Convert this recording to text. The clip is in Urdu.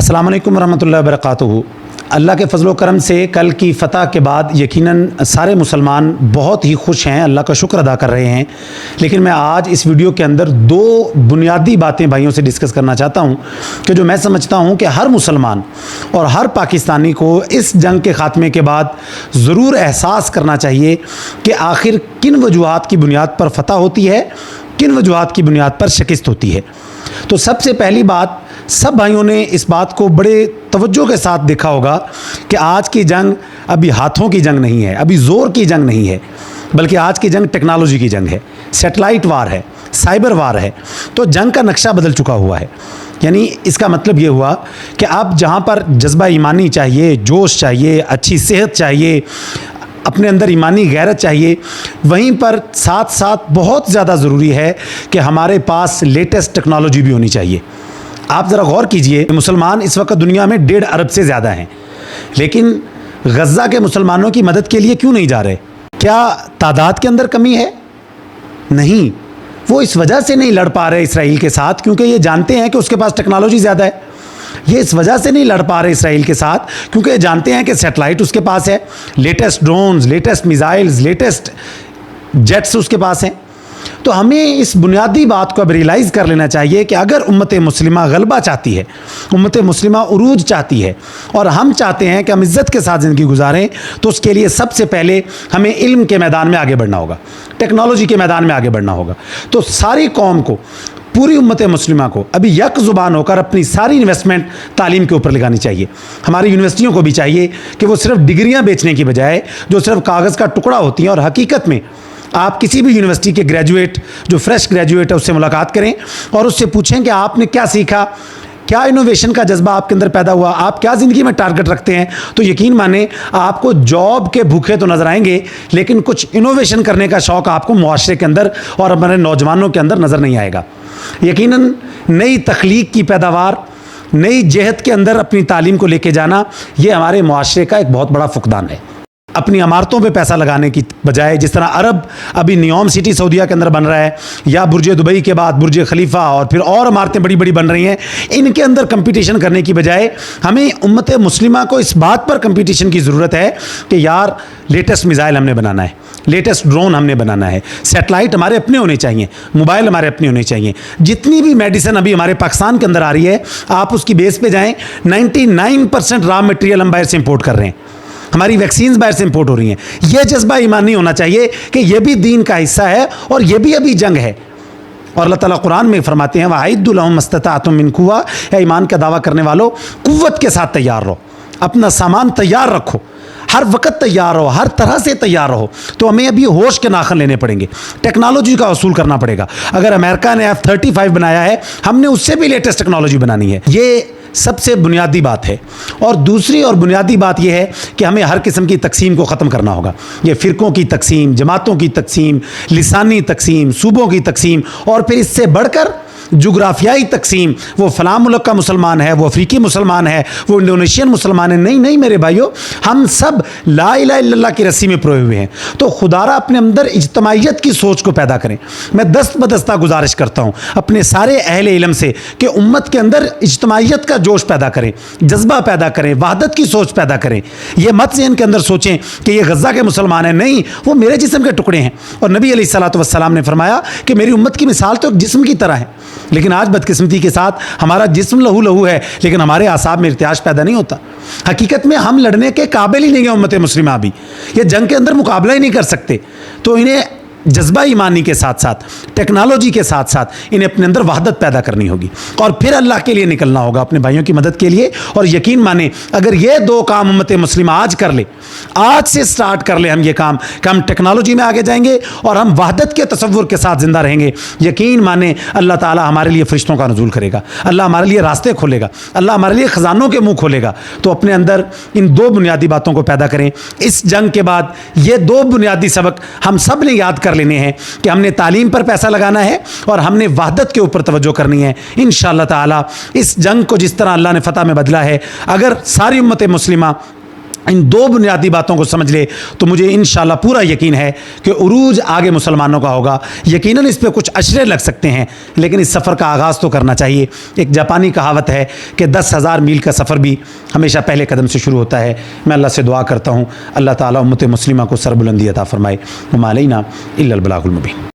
السلام علیکم ورحمۃ اللہ وبرکاتہ۔ اللہ کے فضل و کرم سے کل کی فتح کے بعد یقیناً سارے مسلمان بہت ہی خوش ہیں، اللہ کا شکر ادا کر رہے ہیں۔ لیکن میں آج اس ویڈیو کے اندر دو بنیادی باتیں بھائیوں سے ڈسکس کرنا چاہتا ہوں کہ جو میں سمجھتا ہوں کہ ہر مسلمان اور ہر پاکستانی کو اس جنگ کے خاتمے کے بعد ضرور احساس کرنا چاہیے کہ آخر کن وجوہات کی بنیاد پر فتح ہوتی ہے، کن وجوہات کی بنیاد پر شکست ہوتی ہے۔ تو سب سے پہلی بات، سب بھائیوں نے اس بات کو بڑے توجہ کے ساتھ دیکھا ہوگا کہ آج کی جنگ ابھی ہاتھوں کی جنگ نہیں ہے، ابھی زور کی جنگ نہیں ہے، بلکہ آج کی جنگ ٹیکنالوجی کی جنگ ہے، سیٹلائٹ وار ہے، سائبر وار ہے۔ تو جنگ کا نقشہ بدل چکا ہوا ہے۔ یعنی اس کا مطلب یہ ہوا کہ اب جہاں پر جذبہ ایمانی چاہیے، جوش چاہیے، اچھی صحت چاہیے، اپنے اندر ایمانی غیرت چاہیے، وہیں پر ساتھ ساتھ بہت زیادہ ضروری ہے کہ ہمارے پاس لیٹسٹ ٹیکنالوجی بھی ہونی چاہیے۔ آپ ذرا غور کیجئے، مسلمان اس وقت دنیا میں 1.5 ارب سے زیادہ ہیں، لیکن غزہ کے مسلمانوں کی مدد کے لیے کیوں نہیں جا رہے؟ کیا تعداد کے اندر کمی ہے؟ نہیں، وہ اس وجہ سے نہیں لڑ پا رہے اسرائیل کے ساتھ کیونکہ یہ جانتے ہیں کہ اس کے پاس ٹیکنالوجی زیادہ ہے۔ یہ اس وجہ سے نہیں لڑ پا رہے اسرائیل کے ساتھ کیونکہ یہ جانتے ہیں کہ سیٹلائٹ اس کے پاس ہے، latest drones, latest missiles, latest jets اس کے پاس ہیں۔ تو ہمیں اس بنیادی بات کو اب ریئلائز کر لینا چاہیے کہ اگر امت مسلمہ غلبہ چاہتی ہے، امت مسلمہ عروج چاہتی ہے، اور ہم چاہتے ہیں کہ ہم عزت کے ساتھ زندگی گزاریں، تو اس کے لیے سب سے پہلے ہمیں علم کے میدان میں آگے بڑھنا ہوگا، ٹیکنالوجی کے میدان میں آگے بڑھنا ہوگا۔ تو ساری قوم کو، پوری امت مسلمہ کو ابھی یک زبان ہو کر اپنی ساری انویسٹمنٹ تعلیم کے اوپر لگانی چاہیے۔ ہماری یونیورسٹیوں کو بھی چاہیے کہ وہ صرف ڈگریاں بیچنے کی بجائے جو صرف کاغذ کا ٹکڑا ہوتی ہیں، اور حقیقت میں آپ کسی بھی یونیورسٹی کے گریجویٹ، جو فریش گریجویٹ ہے، اس سے ملاقات کریں اور اس سے پوچھیں کہ آپ نے کیا سیکھا، کیا انوویشن کا جذبہ آپ کے اندر پیدا ہوا، آپ کیا زندگی میں ٹارگٹ رکھتے ہیں۔ تو یقین مانیں آپ کو جاب کے بھوکے تو نظر آئیں گے، لیکن کچھ انوویشن کرنے کا شوق آپ کو معاشرے کے اندر اور ہمارے نوجوانوں کے اندر نظر نہیں آئے گا۔ یقیناً نئی تخلیق کی پیداوار، نئی جہت کے اندر اپنی تعلیم کو لے کے جانا، یہ ہمارے معاشرے کا ایک بہت بڑا فقدان ہے۔ اپنی عمارتوں پہ پیسہ لگانے کی بجائے، جس طرح عرب ابھی نیوم سٹی سعودیہ کے اندر بن رہا ہے، یا برج دبئی کے بعد برج خلیفہ، اور پھر اور عمارتیں بڑی بڑی بن رہی ہیں، ان کے اندر کمپٹیشن کرنے کی بجائے ہمیں امت مسلمہ کو اس بات پر کمپٹیشن کی ضرورت ہے کہ یار لیٹسٹ میزائل ہم نے بنانا ہے، لیٹسٹ ڈرون ہم نے بنانا ہے، سیٹلائٹ ہمارے اپنے ہونے چاہیے، موبائل ہمارے اپنے ہونے چاہیے۔ جتنی بھی میڈیسن ابھی ہمارے پاکستان کے اندر آ رہی ہے، آپ اس کی بیس پہ جائیں، 99% را مٹیریل ہم باہر سے امپورٹ کر رہے ہیں، ہماری ویکسینز باہر سے امپورٹ ہو رہی ہیں۔ یہ جذبہ ایمانی ہونا چاہیے کہ یہ بھی دین کا حصہ ہے اور یہ بھی ابھی جنگ ہے۔ اور اللہ تعالیٰ قرآن میں فرماتے ہیں وَأَعِدُّوا لَهُم مَا اسْتَطَعْتُم مِّن قُوَّةٍ، اے ایمان کا دعویٰ کرنے والو، قوت کے ساتھ تیار رہو، اپنا سامان تیار رکھو، ہر وقت تیار رہو، ہر طرح سے تیار رہو۔ تو ہمیں ابھی ہوش کے ناخن لینے پڑیں گے، ٹیکنالوجی کا اصول کرنا پڑے گا۔ اگر امریکہ نے F-35 بنایا ہے، ہم نے اس سے بھی لیٹسٹ ٹیکنالوجی بنانی ہے۔ یہ سب سے بنیادی بات ہے۔ اور دوسری اور بنیادی بات یہ ہے کہ ہمیں ہر قسم کی تقسیم کو ختم کرنا ہوگا۔ یہ فرقوں کی تقسیم، جماعتوں کی تقسیم، لسانی تقسیم، صوبوں کی تقسیم، اور پھر اس سے بڑھ کر جغرافیائی تقسیم، وہ فلاں ملک کا مسلمان ہے، وہ افریقی مسلمان ہے، وہ انڈونیشین مسلمان ہے۔ نہیں میرے بھائیو، ہم سب لا الہ الا اللہ کی رسی میں پروئے ہوئے ہیں۔ تو خدا را اپنے اندر اجتماعیت کی سوچ کو پیدا کریں۔ میں دست بدستہ گزارش کرتا ہوں اپنے سارے اہل علم سے کہ امت کے اندر اجتماعیت کا جوش پیدا کریں، جذبہ پیدا کریں، وحدت کی سوچ پیدا کریں۔ یہ مت ذہن کے اندر سوچیں کہ یہ غزہ کے مسلمان ہیں، نہیں، وہ میرے جسم کے ٹکڑے ہیں۔ اور نبی علیہ الصلوۃ والسلام نے فرمایا کہ میری امت کی مثال تو ایک جسم کی طرح ہے، لیکن آج بدقسمتی کے ساتھ ہمارا جسم لہو لہو ہے، لیکن ہمارے اعصاب میں ارتعاش پیدا نہیں ہوتا۔ حقیقت میں ہم لڑنے کے قابل ہی نہیں ہیں امت مسلمہ بھی، یہ جنگ کے اندر مقابلہ ہی نہیں کر سکتے۔ تو انہیں جذبہ ایمانی کے ساتھ ساتھ، ٹیکنالوجی کے ساتھ ساتھ انہیں اپنے اندر وحدت پیدا کرنی ہوگی، اور پھر اللہ کے لیے نکلنا ہوگا، اپنے بھائیوں کی مدد کے لیے۔ اور یقین مانیں اگر یہ دو کام امت مسلمہ آج کر لے، آج سے سٹارٹ کر لیں ہم یہ کام، کہ ہم ٹیکنالوجی میں آگے جائیں گے اور ہم وحدت کے تصور کے ساتھ زندہ رہیں گے، یقین مانیں اللہ تعالیٰ ہمارے لیے فرشتوں کا نزول کرے گا، اللہ ہمارے لیے راستے کھولے گا، اللہ ہمارے لیے خزانوں کے منہ کھولے گا۔ تو اپنے اندر ان دو بنیادی باتوں کو پیدا کریں۔ اس جنگ کے بعد یہ دو بنیادی سبق ہم سب نے یاد کر لینے ہیں کہ ہم نے تعلیم پر پیسہ لگانا ہے اور ہم نے وحدت کے اوپر توجہ کرنی ہے۔ انشاءاللہ تعالی اس جنگ کو جس طرح اللہ نے فتح میں بدلا ہے، اگر ساری امت مسلمہ ان دو بنیادی باتوں کو سمجھ لے تو مجھے انشاءاللہ پورا یقین ہے کہ عروج آگے مسلمانوں کا ہوگا. یقیناً اس پہ کچھ اشرے لگ سکتے ہیں لیکن اس سفر کا آغاز تو کرنا چاہیے. ایک جاپانی کہاوت ہے کہ 10,000 میل کا سفر بھی ہمیشہ پہلے قدم سے شروع ہوتا ہے. میں اللہ سے دعا کرتا ہوں اللہ تعالیٰ امت مسلمہ کو سربلندی عطا فرمائے. وما علینا الا البلاغ المبین.